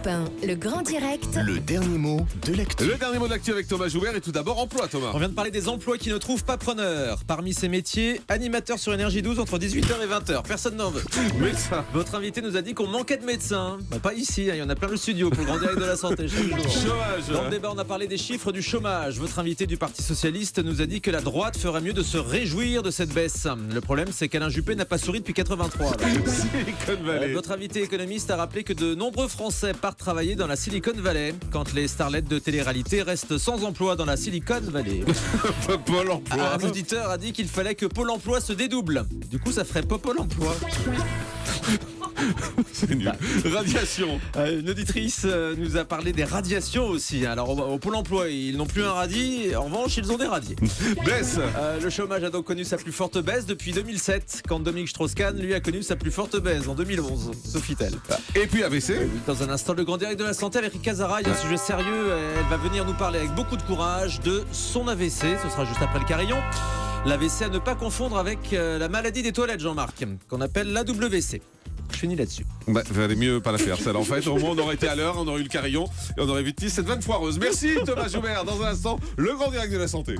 Europe 1, le grand direct. Le dernier mot de l'actu. Le dernier mot de l'actu avec Thomas Joubert et tout d'abord emploi, Thomas. On vient de parler des emplois qui ne trouvent pas preneur. Parmi ces métiers, animateur sur Énergie 12 entre 18h et 20h. Personne n'en veut. Médecin. Votre invité nous a dit qu'on manquait de médecins. Bah, pas ici, il y en a plein le studio pour le grand direct de la santé chaque jour. Chômage. Dans le débat, on a parlé des chiffres du chômage. Votre invité du Parti Socialiste nous a dit que la droite ferait mieux de se réjouir de cette baisse. Le problème, c'est qu'Alain Juppé n'a pas souri depuis 83. Silicon Valley. Votre invité économiste a rappelé que de nombreux Français partent travailler dans la Silicon Valley quand les starlets de télé-réalité restent sans emploi dans la Silicon Valley. Pôle emploi. Un auditeur a dit qu'il fallait que Pôle emploi se dédouble. Du coup, ça ferait pas Pôle emploi. C'est nul. Radiation. Une auditrice nous a parlé des radiations aussi. Alors, au Pôle emploi, ils n'ont plus un radis. En revanche, ils ont des radiers. Baisse. Le chômage a donc connu sa plus forte baisse depuis 2007, quand Dominique Strauss-Kahn, lui, a connu sa plus forte baisse en 2011. Sophie-Tell. Et puis AVC. Dans un instant, le grand direct de la santé avec Erika Zara. Il y a un sujet sérieux. Elle va venir nous parler avec beaucoup de courage de son AVC. Ce sera juste après le carillon. L'AVC à ne pas confondre avec la maladie des toilettes, Jean-Marc, qu'on appelle l'AWC. Je finis là-dessus. Bah, valait mieux pas la faire, celle-là. En fait, au moins, on aurait été à l'heure, on aurait eu le carillon et on aurait évité cette vanne foireuse. Merci Thomas Joubert. Dans un instant, le grand direct de la santé.